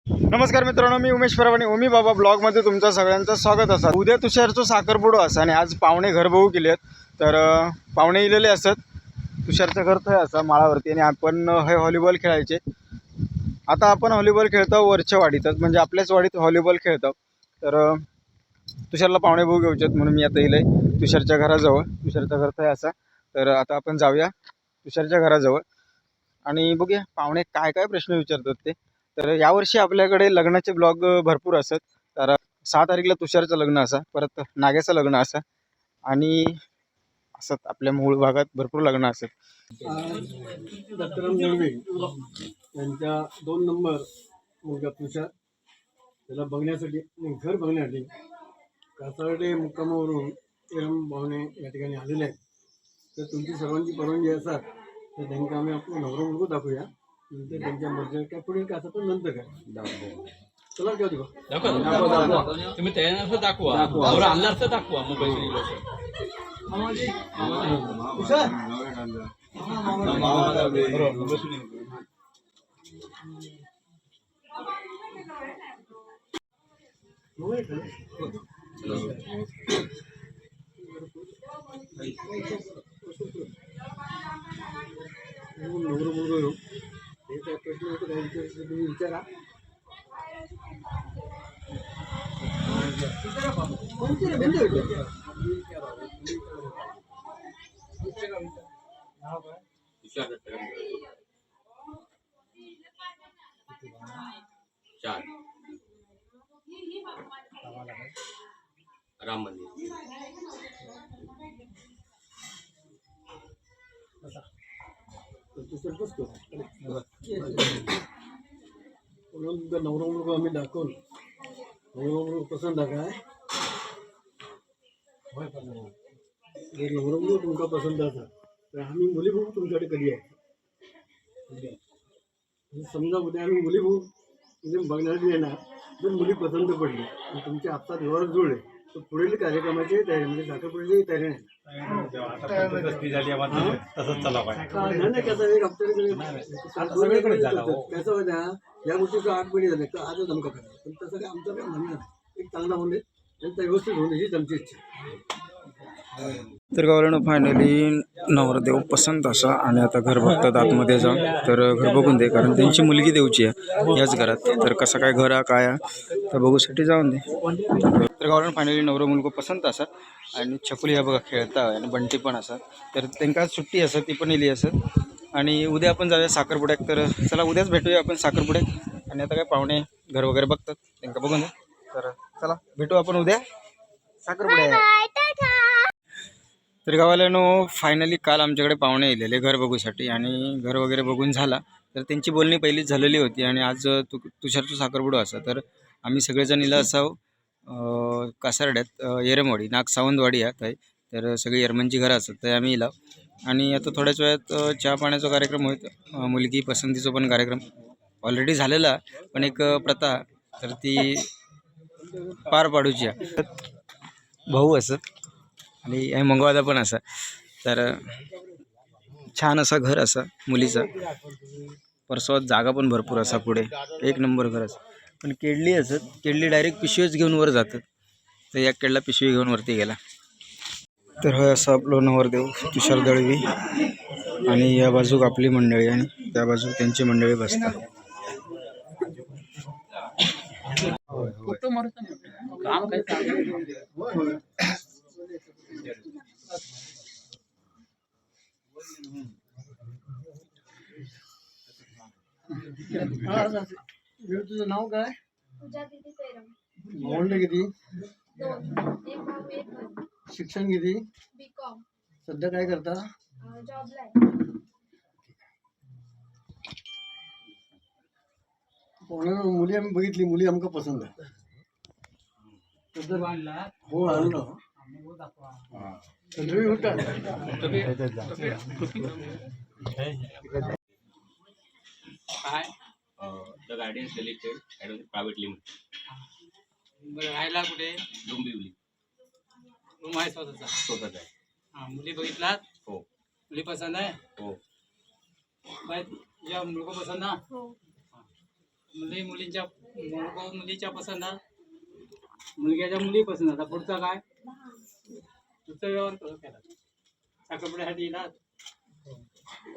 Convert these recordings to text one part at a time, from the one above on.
नमस्कार मित्रांनो, मी उमेश परवाणी ओमी बाबा ब्लॉगमध्ये तुमचं सगळ्यांचं स्वागत असा। उद्या तुषारचं साखरपुडो असा आणि आज पाहुणे घर बघू गेलेत। तर पाहुणे इलेले असत, तुषारचं घर तर असा माळावरती आणि आपण हे व्हॉलीबॉल खेळायचे। आता आपण व्हॉलीबॉल खेळतो वरच्या वाडीतच, म्हणजे आपल्याच वाडीत व्हॉलीबॉल खेळतो। तर तुषारला पाहुणे बघू घेऊचेत म्हणून मी आता इले तुषारच्या घराजवळ। तुषारचं घर तर असा, तर आता आपण जाऊया तुषारच्या घराजवळ आणि बघूया पाहुणे काय काय प्रश्न विचारतात ते। तर यावर्षी आपल्याकडे लग्नाचे ब्लॉग भरपूर असतात। तर 6 तारीखला तुषारचं लग्न असा, परत नाग्याचं लग्न असा आणि असत आपल्या मूळ भागात भरपूर लग्न असतात। दत्तराम दळवे यांच्या 2 नंबर मुलगा तुषार त्याला बघण्यासाठी घर बघण्यासाठी कासारडे मुक्कामावरून पाहुणे या ठिकाणी आलेले आहेत। तर तुमची सर्वांची परवानगी असाल तर त्यांना आम्ही आपलं नवरा मुलगा दाखवूया, नंतर त्यांच्या मर्जी काय पुढे काय असं नंतर काय चला किंवा दिवा तुम्ही तयार दाखवा, आणणार दाखवा मोबाईल। नवरा मुलगा येऊ हे काय प्रश्न होतो काय तुम्ही विचारा। राम मंदिर बसतो नवरा मुलगा आम्ही दाखवून नवरा मुलगा पसंत आहे काय जर नवरा मुलगा तुमका पसंत असा तर आम्ही मुली बघू तुमच्याकडे कधी आहे। समजा उद्या आम्ही मुली बघू म्हणजे बघण्यासाठी येणार, जर मुली पसंत पडली आणि तुमच्या हातात व्यवहार जुळले तर पुढील कार्यक्रमाची तयारी म्हणजे साखरपुड्याची तयारी नाही। नाही कसं एक कसं होत्या या गोष्टीचं 8 पिढी झाले तर आजच आमका करायचं, पण तसं काय आमचं काय म्हणणं नाही। एक चांगला होणे त्यांचा व्यवस्थित होणे हीच आमची इच्छा। तर गावाला फायनली नवरदेव पसंत असा आणि आता घर बघतात आतमध्ये जाऊन। तर घर बघून दे, कारण त्यांची मुलगी देऊची आहे याच घरात। तर कसं काय घर काय तर बघूसाठी जाऊन दे। तर गावाला फायनली नवरा मुलगा पसंत असा आणि छकुली ह्या बघा खेळता आणि बंटी पण असा। तर त्यांना सुट्टी असत, ती पण इली असत आणि उद्या आपण जाऊया साखरपुड्यात। तर चला उद्याच भेटूया आपण साखरपुड्यात। आणि आता काय पाहुणे घर वगैरे बघतात त्यांना बघून दे। तर चला भेटू आपण उद्या साखरपुड्यात। तर गावाल्यानो फायनली काल आमच्याकडे पाहुणे येलेले घर बघूसाठी आणि घर वगैरे बघून झाला। तर त्यांची बोलणी पहिलीच झालेली होती आणि आज तुषारचं साखरपुडा असा। तर आम्ही सगळेजण इला असाव कासारड्यात येरमवाडी नाग सावंतवाडी आहे तर सगळी येरमनची घरं असतात तर आम्ही इला। आणि आता थोड्याच वेळात चहा पाण्याचा कार्यक्रम होईल, मुलगी पसंतीचा पण कार्यक्रम ऑलरेडी झालेला, पण एक प्रथा तर ती पार पाडूची आहे। भाऊ असं आणि मंगवादा पण असा। तर छान असा घर असा मुलीचा, परसोत जागा पण भरपूर असा, पुढे एक नंबर घर असं। पण केडली असत, केडली डायरेक्ट पिशवीच घेऊन वर जातात, तर या केडला पिशवी घेऊन वरती गेला। तर हा असा आपलं नवरदेव तुषार दळवी आणि या बाजूक आपली मंडळी आणि त्या बाजूक त्यांची मंडळी बसतात। फोटो मारतो काम काय तुझं नाव काय? भावंड किती? शिक्षण किती? सध्या काय करता? मुली आम्ही बघितली, मुली आमका पसंत आहे। हो आणलं तुम्ही होता the guardian selected private limit. राहायला कुठे? डोंबिवली। रूम आहे स्वतःचा? स्वतःचा आहे। हां, मुली बघितलात? हो। मुली पसंत आहे? हो। बाय या मुलगा पसंत ना? हो। मुलीच्या पसंत, मुलग्याच्या मुली पसंत. आता पुढचा काय, पुढचा व्यवहार कसा केला साखरपुड्यासाठी येणार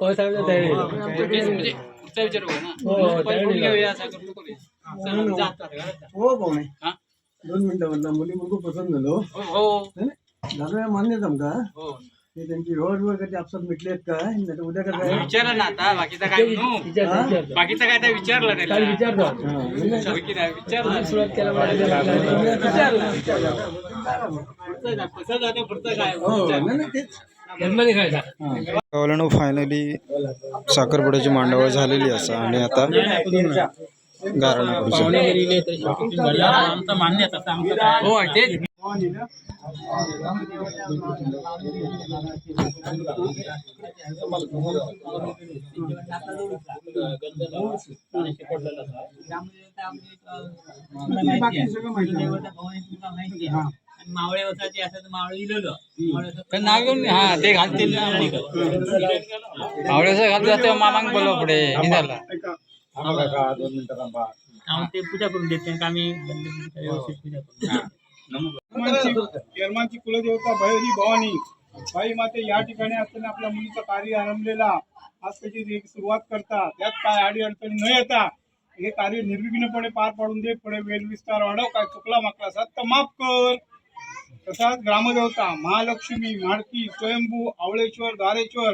म्हणजे पुढचा विचार होय ना. बोलून घेऊया साखरपुडा करूया. हो पाहुणे हा? 2 मिनिटं म्हणता मुली मुलगू पसंत झालो हो दादा मान्य जमका हो ते त्यांची व्यवहार कधी आपसात मिटलेत काय नाही तर उद्या काय विचारलं ना आता. बाकीचा काय म्हणू, बाकीचा काय त्या विचारलं त्याला. विचारलं सुरुवात गावाला फायनली साखरपुड्याची मांडवळ झालेली असा आणि आता गारणा मान्य हो तेच. मावळे वसाची असं तर मावळे इलेलं हा ते घालतील मावळे वसा घालतो तेव्हा मामांग बोलवा पुढे निघाला ते पूजा करून देते आम्ही व्यवस्थित पूजा करू. यरमांची कुलदेवता भैरी भवानी बाई माते या ठिकाणी असताना आपल्या मुलीचं कार्य आरंभलेला आज त्याची सुरुवात करतात. त्यात काय अडी अडचणी न येता हे कार्य निर्विघ्नपणे पार पाडून दे. पुढे वेल विस्तार वाढव. काय चुकला मागला असाल तर माफ कर. तसाच ग्रामदेवता महालक्ष्मी, माडकी, स्वयंभू, आवळेश्वर, दारेश्वर,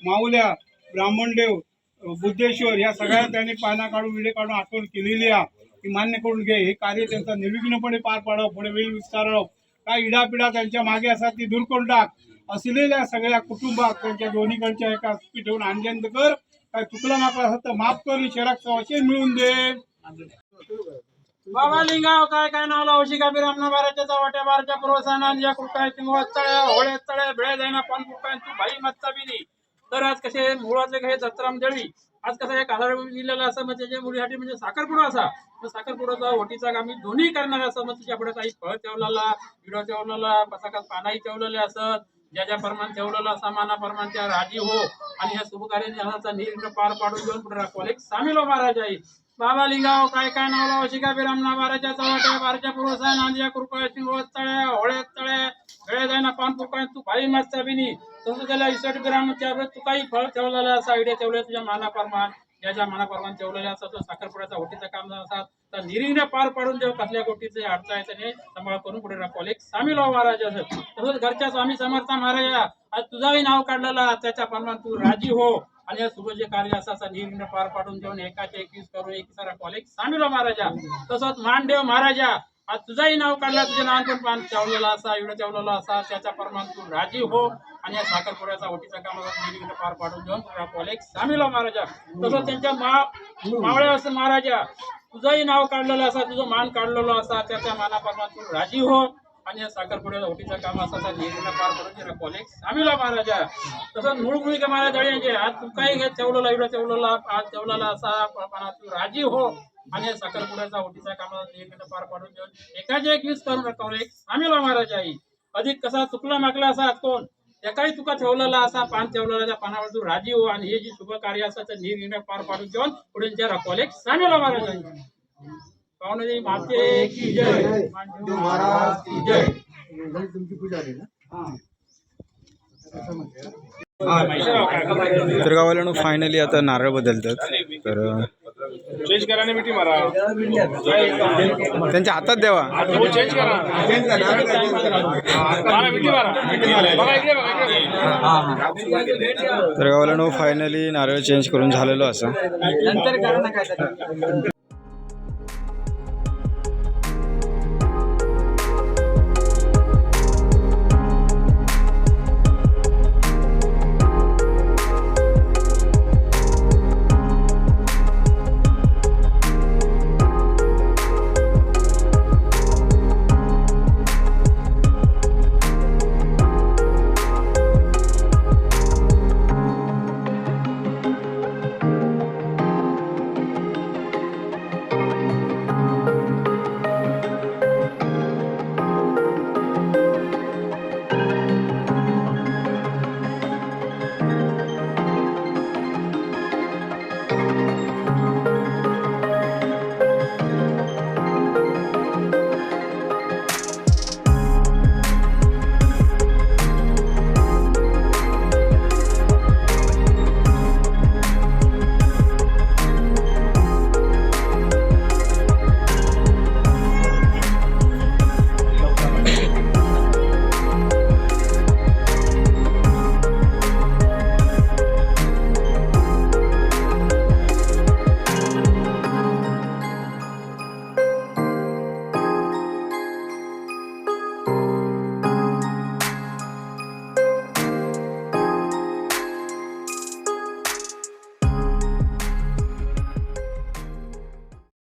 माऊल्या, ब्राह्मणदेव, बुद्धेश्वर या सगळ्या त्यांनी पाना काढून विडे काढून आठवण केलेली आहे ती मान्य करून घे. हे कार्य त्यांचा निर्विघ्नपणे पार पाडव. पुढे वेळ विस्तारव. काय इडापिडा त्यांच्या मागे असतात ती दूर करून टाक. असलेल्या सगळ्या कुटुंबात त्यांच्या दोन्हीकडच्या एका स्पी ठेवून आनंद कर. काय चुकला मागला असत तर माफ कर. शहरात सवाशे मिळून दे. बाबा लिंगाव काय काय नाव लावशी का बिरामना बाराच्या वाट्या बाराच्या प्रोत्साहन या कृपया तिंगवा तळ्या होळ्या तळ्या भेळ जाईना पान कृपया तू भाई मत्ता बिनी. तर आज कसे मुळातले काही जत्राम जळवी आज कसं एक आधार दिलेला असं मग त्याच्या मुलीसाठी म्हणजे साखरपुडा असा साखरपुडाचा ओटीचा आम्ही दोन्ही करणार असं मग तुझ्या पुढे काही फळ ठेवलेला विडो ठेवलेला पसाकात पानाही ठेवलेले असत ज्या ज्या प्रमाण ठेवलेला सामाना प्रमाण त्या राजी हो आणि या शुभकार्याचा निर्णय पार पाडून घेऊन पुढे राखवाल एक सामील महाराज आहे. बाबा लिंगाव काय काय नाव लावा शिका बिरामना बाराच्या चव्हाट्या बाराच्या प्रोत्साहन नांदिया कृपया तिंगवत तळ्या होळ्यात तळ्या वेळ जाईना पान कृपया तू भाई मस्त बिनी. तसं त्याला 61 ग्रामच्या तू काही फळ ठेवलेला असा आयडिया ठेवले तुझ्या मानाप्रमाण ज्या मानाप्रमाण ठेवलेला असं तो साखरपुड्याचा ओटीचं काम असा तर निरीने पार पाडून जेव्हा कसल्या गोष्टीचे अडचण आहे त्याने सांभाळ करून पुढे राखवाल एक सामील महाराज असत. तसंच घरच्या स्वामी समर्थ महाराज आज तुझाही नाव काढलेला त्याच्या प्रमाण तू राजी हो आणि या शुभ जे कार्य असा निर्णय पार पाडून देऊन एकाचे 21 करू एक सारा कॉलेज सामील महाराजा. तसंच मानदेव महाराजा आज तुझाही नाव काढला तुझे नाव पण पान ठेवलेला असा एवढं ठेवलेला असा त्याच्या प्रमाण तू राजी हो आणि या साखरपुड्याचा ओटीचा कामाचा निर्णय पार पाडून देऊन कॉलेज सामील महाराजा. तसंच त्यांच्या मावळ्या असं महाराजा तुझंही नाव काढलेलं असा तुझं मान काढलेलं असा त्याच्या मानाप्रमाण तू राजी हो आणि या साखरपुड्याचा ओटीचा काम असा निर्णय पार पडून कॉलेज सामील महाराजा. तसंच मुळमुळी का महाराज यांचे आज तू काही घेत ठेवलेला एवढं ठेवलेला आज ठेवलेला असा तू राजी हो आणि या साखरपुड्याचा ओटीचा कामाचा निर्णय पार पाडून देऊन एकाचे 21 करून राखवले सामील महाराजा. अधिक कसा चुकला मागला असा कोण एकाही तुका ठेवलेला असा पान ठेवलेला त्या पानावर तू राजी हो आणि हे जे शुभ कार्य असायचं निर्णय पार पाडून घेऊन पुढे राखवले सामील महाराजा. पाहुणे माते की जय महाराज की जय. तुमची पूजा आली ना तर गावाला फायनली आता नारळ बदलतात तर चेंज करा ना मिठी मारा. त्यांच्या हातात द्यावा. चेंज करा. मारा मिठी मारा. बघा इकडे बघा इकडे. तर गावाला फायनली नारळ चेंज करून झालेलो असं नंतर करा ना काय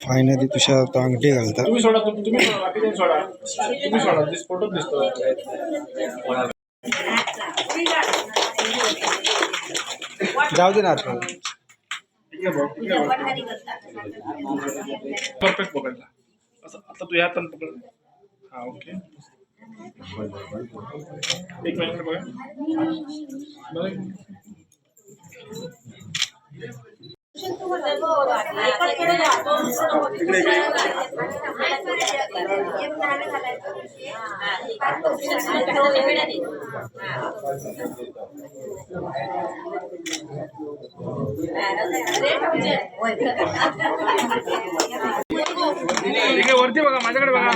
फायनली तुषार आता अंगठी घालतात. तुम्ही सोडा बाकीचे सोडा तुम्ही सोडा फोटो दिसतो जाऊ दे ना परफेक्ट पकडला असं आता तू ह्यात पकड हा ओके एक मिनिट बघा बघा ठीक आहे वरती बघा माझ्याकडे बघा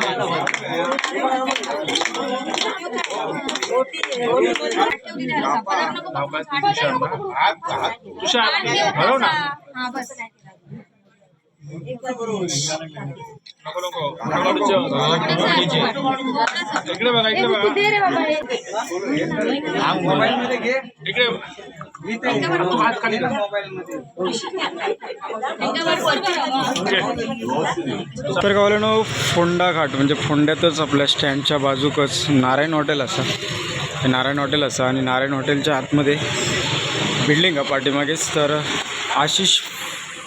तुषार हळव ना इकडे बघा इकडे बघा इकडे तू हात खाली तर गावाला फोंडा घाट म्हणजे फोंड्यातच आपल्या स्टँडच्या बाजूकच नारायण हॉटेल असा हे नारायण हॉटेल असा आणि नारायण हॉटेलच्या आतमध्ये बिल्डिंग आहे पाठीमागेच तर आशिष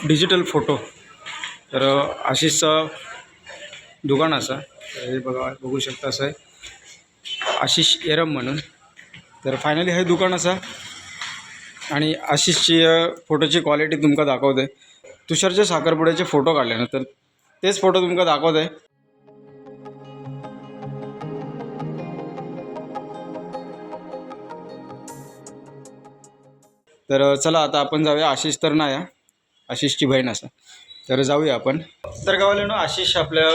डिजिटल फोटो तर आशिषचं दुकान असा हे बघू शकता असं आहे आशिष एरम म्हणून तर फायनली हे दुकान असा आणि आशिषची फोटोची क्वालिटी तुमका दाखवते तुषारचे साखरपुड्याचे फोटो काढले ना तर तेच फोटो तुमका दाखवते तर चला आता आपण जाऊया आशिष तर नाही आशिषची बहीण असा तर जाऊया आपण तर गावाला आशिष आपल्या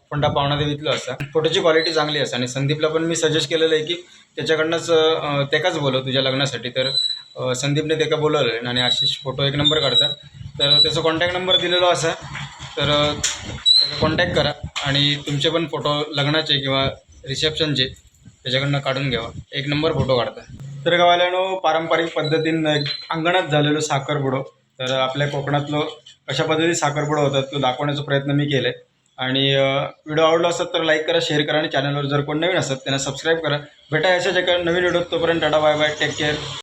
फोंडा पावणादेवीतलं असा फोटोची क्वालिटी चांगली असा आणि संदीपला पण मी सजेस्ट केलेलं आहे की त्याच्याकडनंच त्याकाच बोलव तुझ्या लग्नासाठी तर संदीपने त्याका बोलवलं आणि आशिष फोटो एक नंबर काढतात तर त्याचा कॉन्टॅक्ट नंबर दिलेला असा तर त्याचा कॉन्टॅक्ट करा आणि तुमचे पण फोटो लग्नाचे किंवा रिसेप्शनचे त्याच्याकडनं काढून घ्यावा एक नंबर फोटो काढतात तर गावाला पारंपरिक पद्धतीनं अंगणात झालेलं साखरपुडो तर आपल्या कोकणातलं कशा पद्धतीने साखरपुडा होतात तो दाखवण्याचा प्रयत्न मी केला आहे आणि व्हिडिओ आवडला असतात तर लाईक करा शेअर करा आणि चॅनलवर जर कोण नवीन असतात त्यांना सबस्क्राईब करा भेटा याच्याच एका नवीन व्हिडिओ तोपर्यंत ta ta bye bye take care